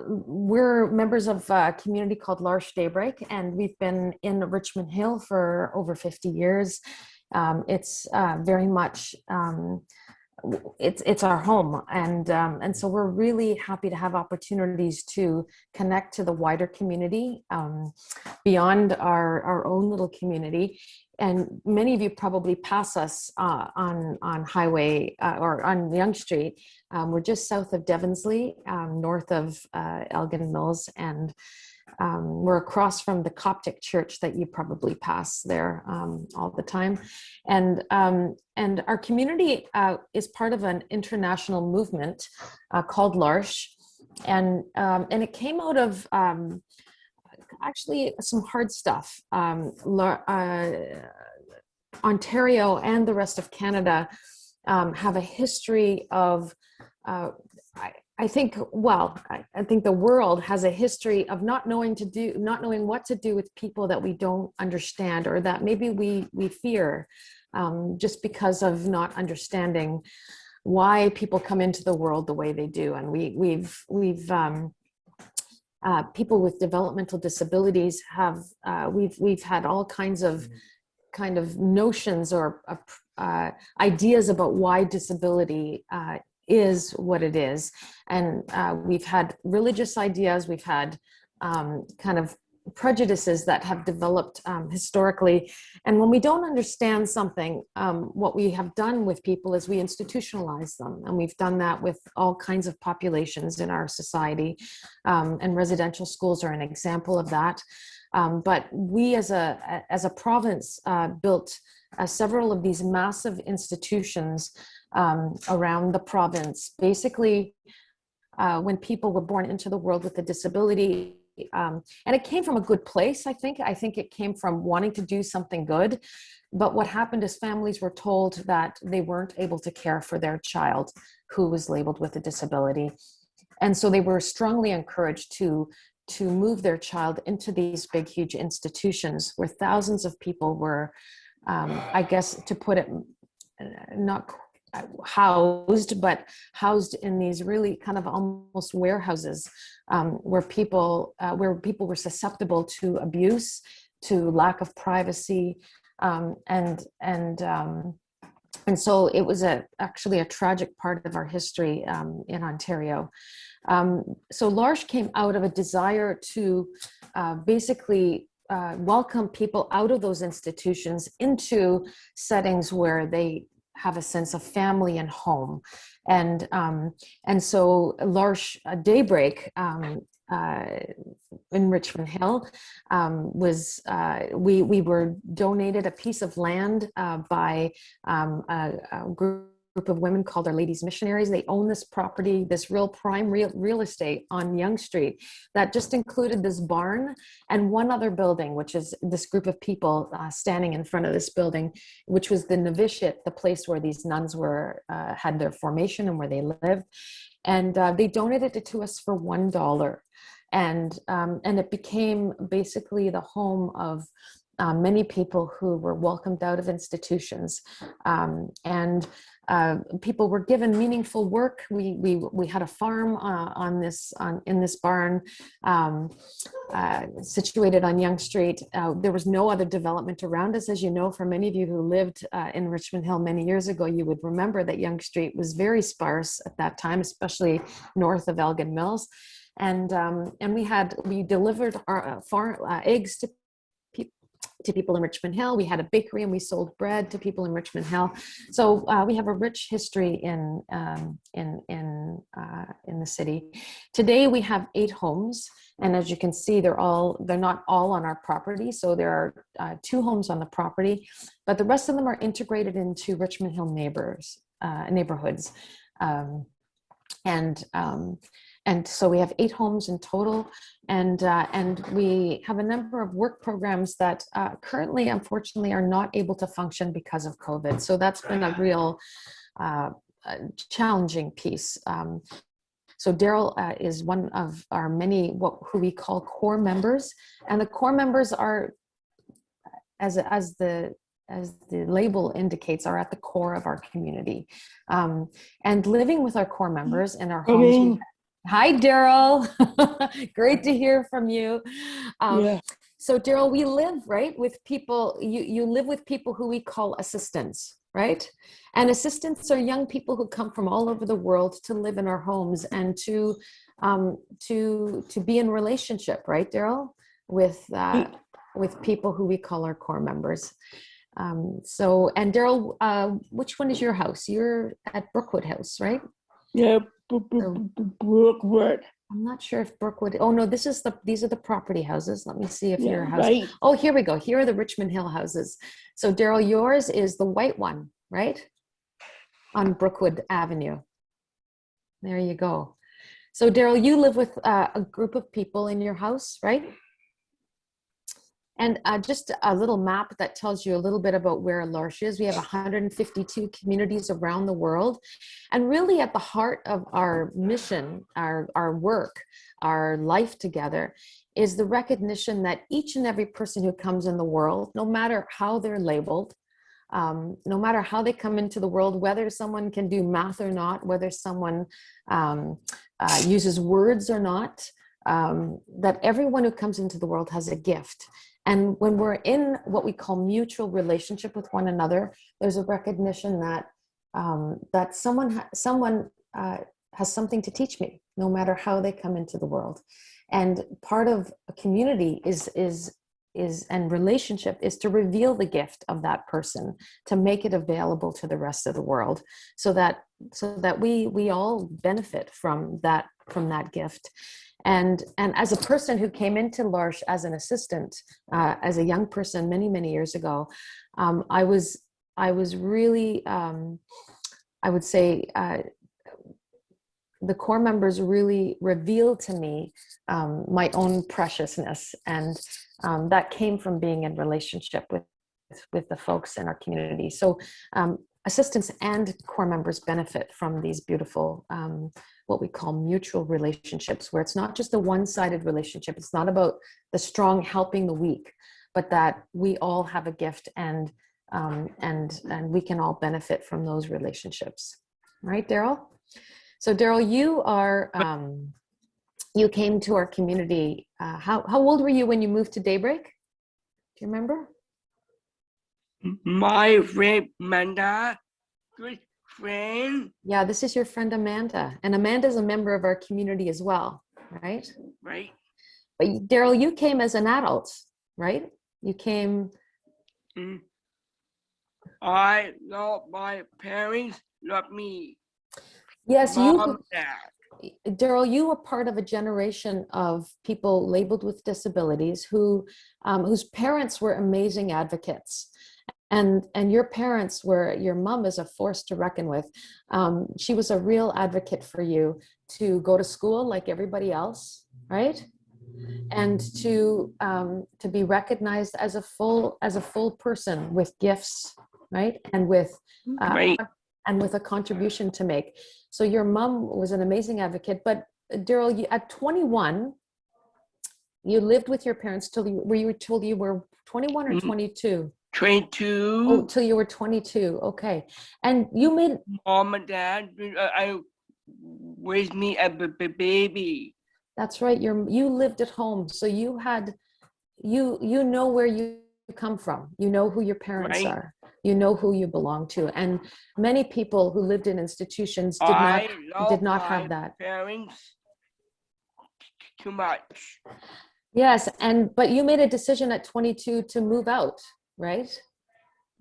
we're members of a community called L'Arche Daybreak, and we've been in Richmond Hill for over 50 years. It's very much it's our home, and so we're really happy to have opportunities to connect to the wider community beyond our own little community. And many of you probably pass us on highway or on Yonge Street. We're just south of Devonsley, north of Elgin Mills, and we're across from the Coptic church that you probably pass there all the time. And our community is part of an international movement called L'Arche, and it came out of actually some hard stuff. Ontario and the rest of Canada have a history of I think the world has a history of not knowing what to do with people that we don't understand, or that maybe we fear, just because of not understanding why people come into the world the way they do. And we've people with developmental disabilities have we've had all kinds of notions or ideas about why disability is what it is. And we've had religious ideas, we've had kind of prejudices that have developed historically. And when we don't understand something, what we have done with people is we institutionalize them. And we've done that with all kinds of populations in our society. And residential schools are an example of that. But we as a province built several of these massive institutions around the province. Basically, when people were born into the world with a disability, and it came from a good place, I think it came from wanting to do something good. But what happened is families were told that they weren't able to care for their child who was labeled with a disability. And so they were strongly encouraged to move their child into these big, huge institutions where thousands of people were, I guess, to put it, not housed, but housed in these really kind of almost warehouses, where people were susceptible to abuse, to lack of privacy, and so it was actually a tragic part of our history in Ontario. So L'Arche came out of a desire to basically welcome people out of those institutions into settings where they have a sense of family and home. And so L'Arche Daybreak in Richmond Hill was, we were donated a piece of land by a group of women called Our Ladies Missionaries. They own this property, this real prime real estate on Yonge Street that just included this barn and one other building, which is this group of people standing in front of this building, which was the novitiate, the place where these nuns were had their formation and where they lived. And they donated it to us for $1. And it became basically the home of many people who were welcomed out of institutions, and people were given meaningful work. We had a farm in this barn situated on Yonge Street. There was no other development around us, as you know. For many of you who lived in Richmond Hill many years ago, you would remember that Yonge Street was very sparse at that time, especially north of Elgin Mills. And we delivered our eggs to people in Richmond Hill. We had a bakery and we sold bread to people in Richmond Hill. So we have a rich history in the city. Today we have 8 homes, and as you can see, they're not all on our property. So there are 2 homes on the property, but the rest of them are integrated into Richmond Hill neighborhoods. And so we have 8 homes in total, and we have a number of work programs that currently, unfortunately, are not able to function because of COVID. So that's been a real challenging piece. So Darryl is one of our many who we call core members, and the core members are, as the label indicates, are at the core of our community. And living with our core members in our homes. Hi, Daryl. Great to hear from you. Um, Yeah, so, Daryl, we live right with people. You live with people who we call assistants, right? And assistants are young people who come from all over the world to live in our homes and to be in relationship, right, Daryl, with people who we call our core members. And Daryl, which one is your house? You're at Brookwood House, right? yeah, So Brookwood. I'm not sure if Brookwood. Oh no, these are the property houses. Let me see if Yeah, your house. right. Oh, here we go. Here are the Richmond Hill houses. So Daryl, yours is the white one, right? On Brookwood Avenue. There you go. So Daryl, you live with a group of people in your house, right? And just a little map that tells you a little bit about where L'Arche is. We have 152 communities around the world. And really at the heart of our mission, our work, our life together, is the recognition that each and every person who comes in the world, no matter how they're labeled, no matter how they come into the world, whether someone can do math or not, whether someone uses words or not, that everyone who comes into the world has a gift. And when we're in what we call mutual relationship with one another, there's a recognition that that someone has something to teach me, no matter how they come into the world. And part of a community is and relationship is to reveal the gift of that person, to make it available to the rest of the world, so that we all benefit from that gift. And as a person who came into L'Arche as an assistant, as a young person many years ago, I was really, I would say, the core members really revealed to me my own preciousness, and that came from being in relationship with the folks in our community. So assistants and core members benefit from these beautiful what we call mutual relationships, where it's not just a one-sided relationship. It's not about the strong helping the weak, but that we all have a gift, and we can all benefit from those relationships. Right, Daryl? So Daryl, you came to our community. How old were you when you moved to Daybreak? Do you remember? My friend Manda, good friend, Yeah, this is your friend Amanda, and Amanda's a member of our community as well, right? right? But Daryl, you came as an adult, right? You came. Mm. I love my parents, love me, Yes, mom, dad, Daryl, you were part of a generation of people labeled with disabilities whose parents were amazing advocates. And your parents were, your mom is a force to reckon with. She was a real advocate for you to go to school like everybody else, right? And to be recognized as a full person with gifts, right? right? And with a contribution to make. So your mom was an amazing advocate. But Daryl, at 21, you lived with your parents till you were told you were 21 or 22? Oh, 22, till you were 22. Okay. And you made, mom and dad, I raised me as a baby, that's right, you lived at home. So you had, you know where you come from. You know who your parents right? are. You know who you belong to. And many people who lived in institutions I did love not have my that. parents too much, Yes, but you made a decision at 22 to move out, right?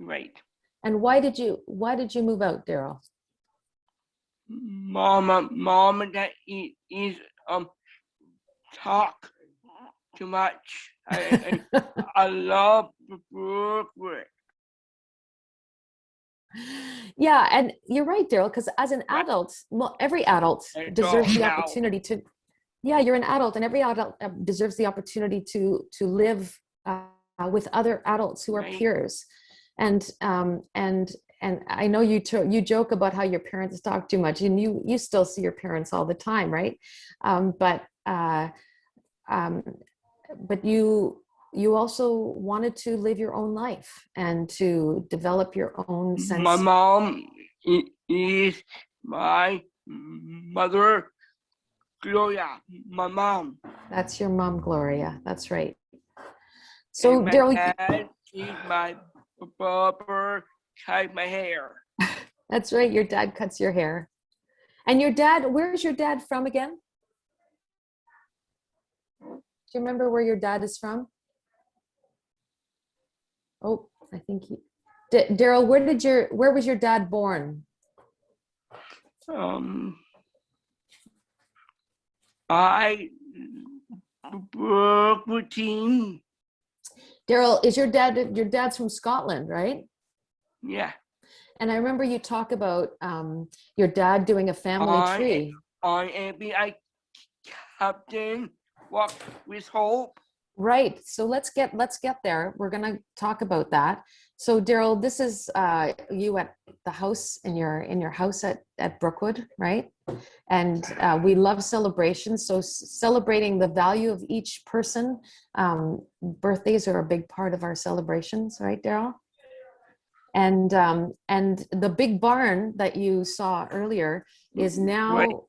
right? And why did you move out, Daryl? Mom and dad is talk too much. I love Brookwood. Yeah, and you're right, Daryl, because as an Right. adult, well, every adult Adult deserves the now. opportunity to, yeah, you're an adult, and every adult deserves the opportunity to live with other adults who are Right. peers. And and I know you joke about how your parents talk too much, and you still see your parents all the time, right? But um, but you also wanted to live your own life and to develop your own My sense. mom is my mother Gloria, my mom. That's your mom, Gloria. That's right. So So my Daryl, dad is my barber, cut my hair. that's right. Your dad cuts your hair. And your dad, where's your dad from again? Do you remember where your dad is from? Oh, I think he, Daryl, where was your dad born? I work routine. Daryl, is your dad's from Scotland, right? Yeah. And I remember you talk about your dad doing a family tree. On FBI Captain Walk with Hope. Right. So let's get there. We're going to talk about that. So Daryl, this is you at the house in your house at Brookwood, right? And we love celebrations. So celebrating the value of each person. Birthdays are a big part of our celebrations, right, Daryl? And the big barn that you saw earlier is now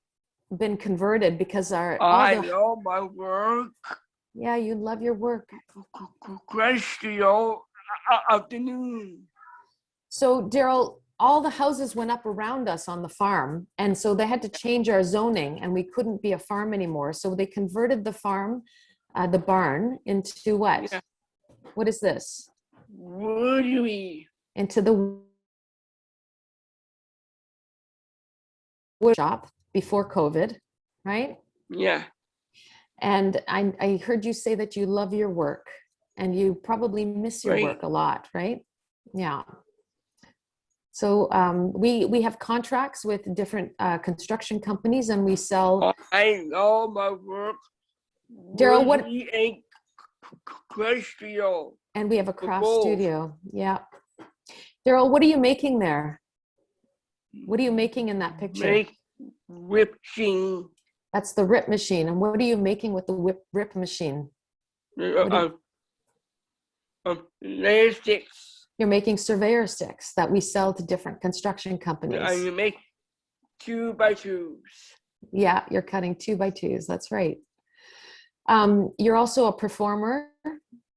been converted because I love my work. Yeah, you love your work. Celestial afternoon. So Daryl, all the houses went up around us on the farm, and so they had to change our zoning, and we couldn't be a farm anymore. So they converted the farm, the barn, into what? Yeah. What is this? Woodley. Into the wood shop before COVID, right? Yeah. And I heard you say that you love your work and you probably miss your work a lot, right? Yeah. So we have contracts with different construction companies and we sell. I love my work. Daryl, what? And we have a craft studio. Yeah. Daryl, what are you making there? What are you making in that picture? Whip machine. That's the rip machine. And what are you making with the rip machine? Layer sticks. You're making surveyor sticks that we sell to different construction companies. And you make 2x2s. Yeah, you're cutting 2x2s. That's right. You're also a performer,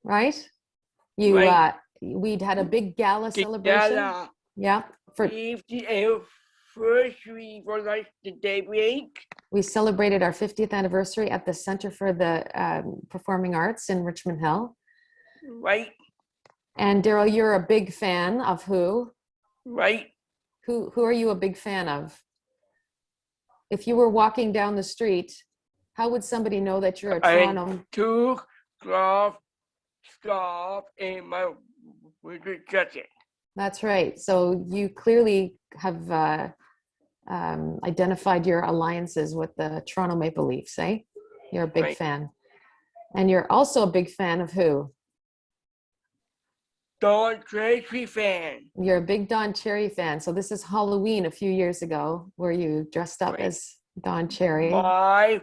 right? We'd had a big gala celebration. Yeah. For the anniversary for L'Arche Daybreak. We celebrated our 50th anniversary at the Center for the Performing Arts in Richmond Hill. Right. And Daryl, you're a big fan of who? Right. Who are you a big fan of? If you were walking down the street, how would somebody know that you're a Toronto? Took scarf in my winter jacket. That's right. So you clearly have identified your alliances with the Toronto Maple Leafs, eh? You're a big fan. And you're also a big fan of who? Don Cherry fan. You're a big Don Cherry fan. So this is Halloween a few years ago where you dressed up as Don Cherry. My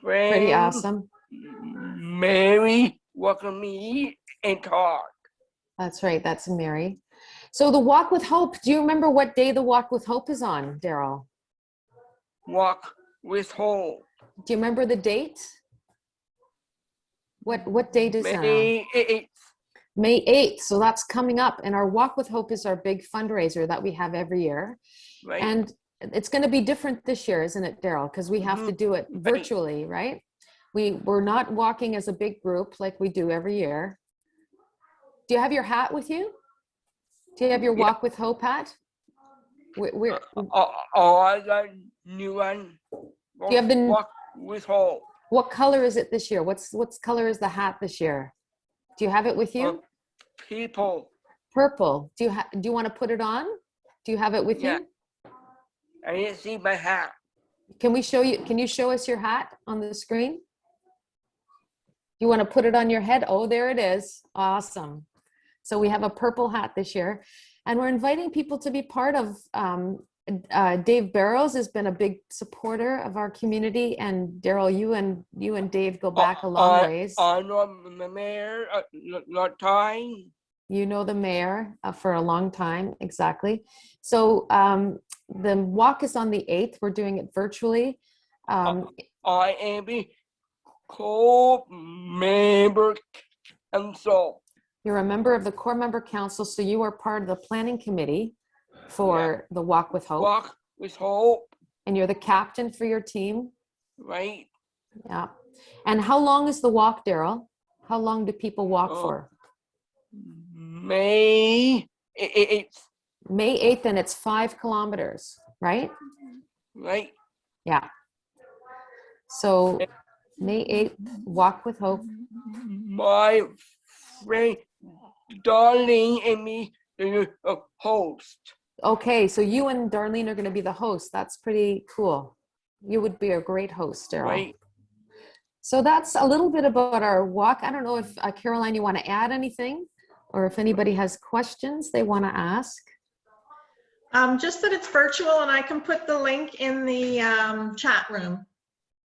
friend. Pretty awesome. Mary welcomed me and talked. That's right. That's Mary. So the Walk with Hope, do you remember what day the Walk with Hope is on, Daryl? Walk with Hope. Do you remember the date? What date is that? May 8th. May 8th. So that's coming up. And our Walk with Hope is our big fundraiser that we have every year. Right. And it's going to be different this year, isn't it, Daryl? Because we have to do it virtually, right? We're not walking as a big group like we do every year. Do you have your hat with you? Do you have your Walk with Hope hat? I got new one. Do you have the Walk with Hope? What color is it this year? What's color is the hat this year? Do you have it with you? Purple. Do you want to put it on? Do you have it with you? I didn't see my hat. Can we show you? Can you show us your hat on the screen? You want to put it on your head? Oh, there it is. Awesome. So we have a purple hat this year, and we're inviting people to be part of. Dave Barrows has been a big supporter of our community, and Daryl, you and Dave go back a long ways. I know the mayor not time. You know the mayor for a long time, exactly. So the walk is on the 8th. We're doing it virtually. I am a co-member council. You're a member of the core member council, so you are part of the planning committee for the Walk with Hope. Walk with Hope. And you're the captain for your team. Right. Yeah. And how long is the walk, Darryl? How long do people walk for? May 8th. May 8th, and it's 5 kilometers, right? Right. Yeah. So May 8th, Walk with Hope. My friend Darlene and me are the host. Okay, so you and Darlene are going to be the host. That's pretty cool. You would be a great host, Darryl. Right. So that's a little bit about our walk. I don't know if, Caroline, you want to add anything? Or if anybody has questions they want to ask? Just that it's virtual, and I can put the link in the chat room.